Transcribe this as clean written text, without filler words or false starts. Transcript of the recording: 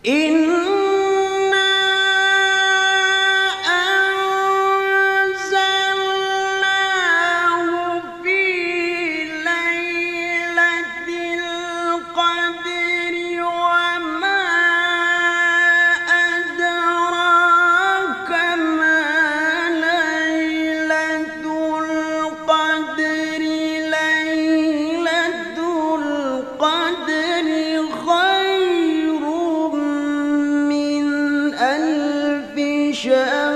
إنا أنزلناه في ليلة القدر وما أدراك ما ليلة القدر ليلة القدر خير من ألف شهر